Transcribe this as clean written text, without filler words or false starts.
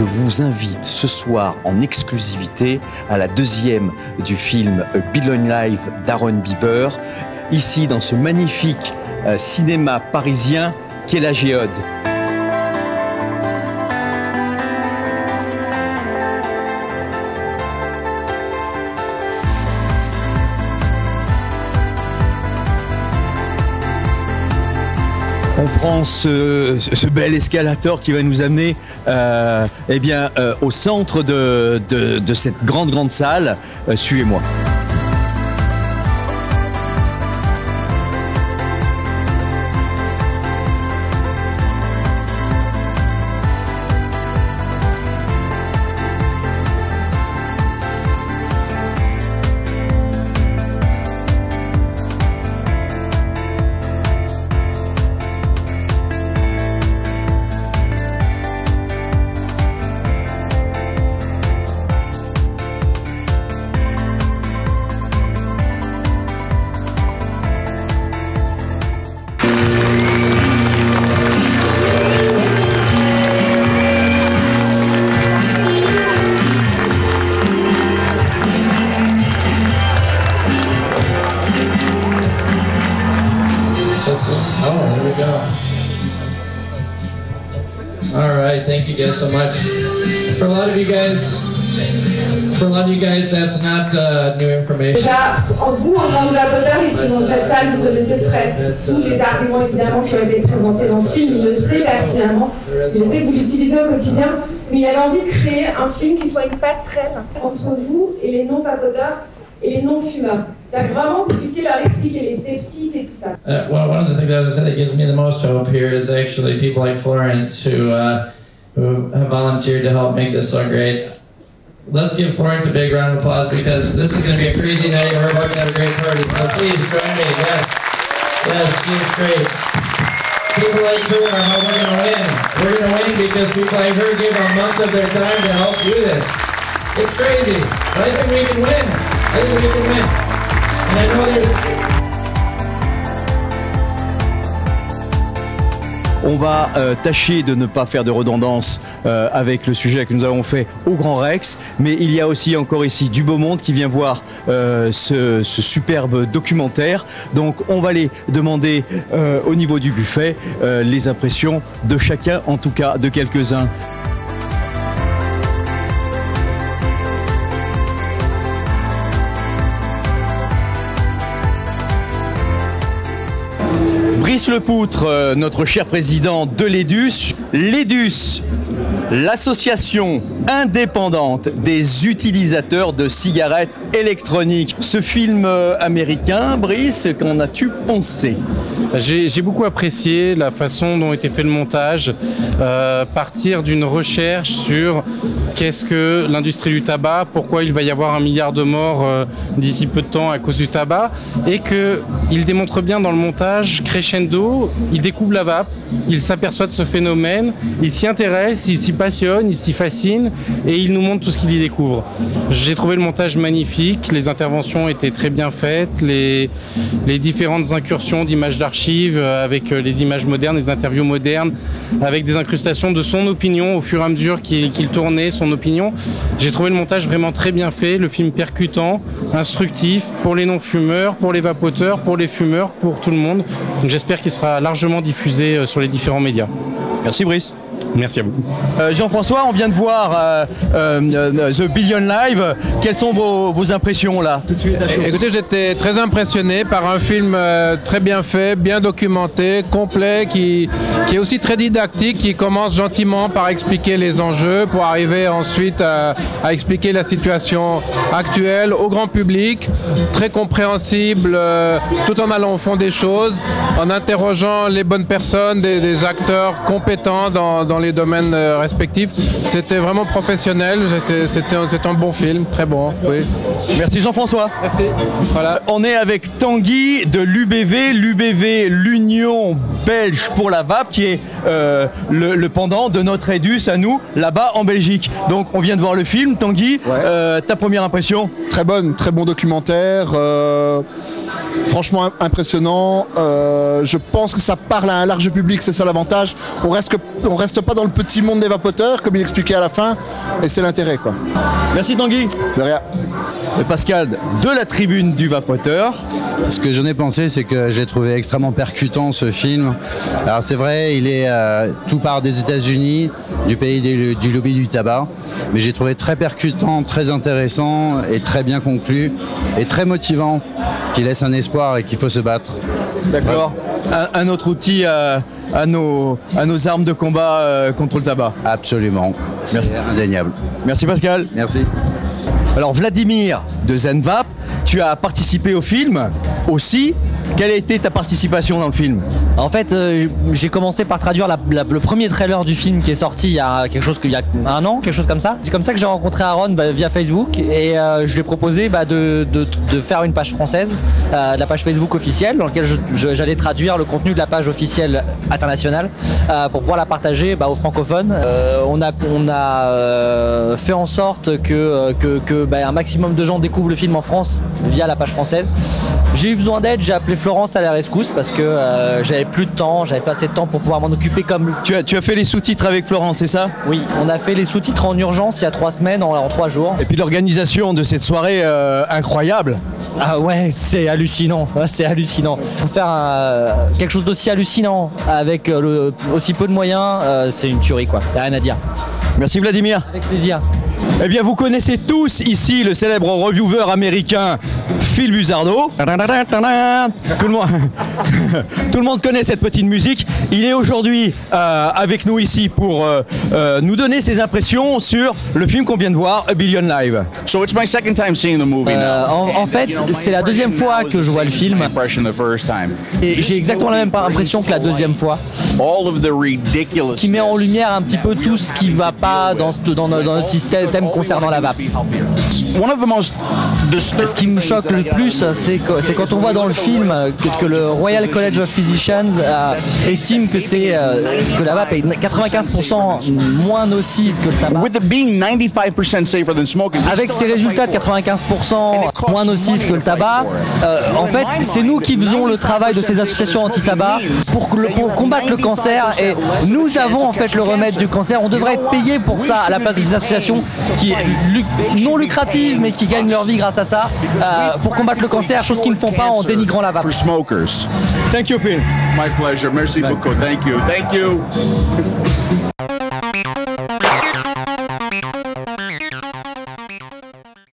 je vous invite ce soir en exclusivité à la deuxième du film A Billion Live d'Aaron Bieber, ici dans ce magnifique cinéma parisien qu'est la Géode. On prend ce bel escalator qui va nous amener au centre de cette grande salle. Suivez-moi. All right, thank you guys so much. For a lot of you guys, that's not new information. Déjà, vous, en tant que collaborateur ici dans cette salle, vous connaissez presque tous les arguments évidemment qui ont été présentés dans ce film. Il le sait pertinemment, il le sait que vous l'utilisez au quotidien, mais il avait envie de créer un film qui soit une passerelle entre vous et les non-vapoteurs et les non-fumeurs. C'est vraiment que vous puissiez leur expliquer les sceptiques et tout ça. Well, one of the things that gives me the most hope here is actually people like Florence who have volunteered to help make this so great. Let's give Florence a big round of applause because this is going to be a crazy night and we're about to have a great party. So please join me. Yes, seems great. People like her are how we're going to win. We're going to win because people like her give a month of their time to help do this. It's crazy, but I think we can win. I think we can win. And I know there's... On va tâcher de ne pas faire de redondance avec le sujet que nous avons fait au Grand Rex, mais il y a aussi encore ici du beau monde qui vient voir ce superbe documentaire. Donc on va les demander au niveau du buffet les impressions de chacun, en tout cas de quelques-uns. Brice Lepoutre, notre cher président de l'EDUS. L'EDUS, l'association indépendante des utilisateurs de cigarettes électroniques. Ce film américain, Brice, qu'en as-tu pensé? J'ai beaucoup apprécié la façon dont était fait le montage, partir d'une recherche sur qu'est-ce que l'industrie du tabac, pourquoi il va y avoir 1 milliard de morts d'ici peu de temps à cause du tabac, et qu'il démontre bien dans le montage, crescendo, il découvre la vape, il s'aperçoit de ce phénomène, il s'y intéresse, il s'y passionne, il s'y fascine, et il nous montre tout ce qu'il y découvre. J'ai trouvé le montage magnifique, les interventions étaient très bien faites, les différentes incursions d'images d'archives avec les images modernes, les interviews modernes, avec des incrustations de son opinion au fur et à mesure qu'il tournait son opinion. J'ai trouvé le montage vraiment très bien fait, le film percutant, instructif pour les non-fumeurs, pour les vapoteurs, pour les fumeurs, pour tout le monde. Donc j'espère qu'il sera largement diffusé sur les différents médias. Merci Brice. Merci à vous. Jean-François, on vient de voir The Billion Live. Quelles sont vos impressions là tout de suite? Écoutez, j'étais très impressionné par un film très bien fait, bien documenté, complet, qui est aussi très didactique, qui commence gentiment par expliquer les enjeux pour arriver ensuite à expliquer la situation actuelle au grand public, très compréhensible, tout en allant au fond des choses, en interrogeant les bonnes personnes, des acteurs compétents dans les domaines respectifs. C'était vraiment professionnel, c'était un bon film, très bon. Oui. Merci Jean-François. Merci. Voilà. On est avec Tanguy de l'UBV, l'Union Belge pour la vape, qui est le pendant de notre EDUS à nous, là-bas en Belgique. Donc on vient de voir le film, Tanguy, ta première impression? Très bonne, très bon documentaire. Franchement impressionnant. Je pense que ça parle à un large public, c'est ça l'avantage. On reste pas dans le petit monde des vapoteurs, comme il expliquait à la fin, et c'est l'intérêt, quoi. Merci Tanguy. De rien. Et Pascal, de la tribune du vapoteur. Ce que j'en ai pensé, c'est que j'ai trouvé extrêmement percutant ce film. Alors c'est vrai, il est tout part des États-Unis, du pays du lobby du tabac, mais j'ai trouvé très percutant, très intéressant et très bien conclu et très motivant, qui laisse un espoir et qu'il faut se battre. D'accord. Un autre outil à nos armes de combat contre le tabac. Absolument. C'est indéniable. Merci Pascal. Merci. Alors Vladimir de ZenVap, tu as participé au film aussi. Quelle a été ta participation dans le film? En fait, j'ai commencé par traduire le premier trailer du film qui est sorti il y a un an, quelque chose comme ça. C'est comme ça que j'ai rencontré Aaron via Facebook et je lui ai proposé de faire une page française, la page Facebook officielle, dans laquelle j'allais traduire le contenu de la page officielle internationale pour pouvoir la partager aux francophones. On a fait en sorte que un maximum de gens découvrent le film en France via la page française. J'ai eu besoin d'aide, j'ai appelé Florence à la rescousse parce que j'avais plus de temps, j'avais pas assez de temps pour pouvoir m'en occuper comme... Tu as fait les sous-titres avec Florence, c'est ça? Oui, on a fait les sous-titres en urgence il y a 3 semaines, en 3 jours. Et puis l'organisation de cette soirée incroyable. Ah ouais, c'est hallucinant, c'est hallucinant. Pour faire quelque chose d'aussi hallucinant avec aussi peu de moyens, c'est une tuerie quoi, y a rien à dire. Merci Vladimir. Avec plaisir. Eh bien, vous connaissez tous ici le célèbre reviewer américain Phil Buzardo. Tout le monde connaît cette petite musique. Il est aujourd'hui avec nous ici pour nous donner ses impressions sur le film qu'on vient de voir, A Billion Live. So it's my second time seeing the movie now. En fait, c'est la deuxième fois que je vois le film. Et j'ai exactement la même impression que la deuxième fois. Qui met en lumière un petit peu tout ce qui va pas dans notre système concernant la vape. Ce qui me choque le plus, c'est quand on voit dans le film que le Royal College of Physicians estime que la vape est 95% moins nocive que le tabac. Avec ces résultats de 95% moins nocifs que le tabac, en fait, c'est nous qui faisons le travail de ces associations anti-tabac pour combattre le cancer, et nous avons en fait le remède du cancer. On devrait être payé pour ça à la place de ces associations qui non lucratives mais qui gagnent leur vie grâce à ça pour combattre le cancer, chose qu'ils ne font pas en dénigrant la vape. Thank you, Phil. My pleasure. Merci beaucoup. Thank you. Thank you.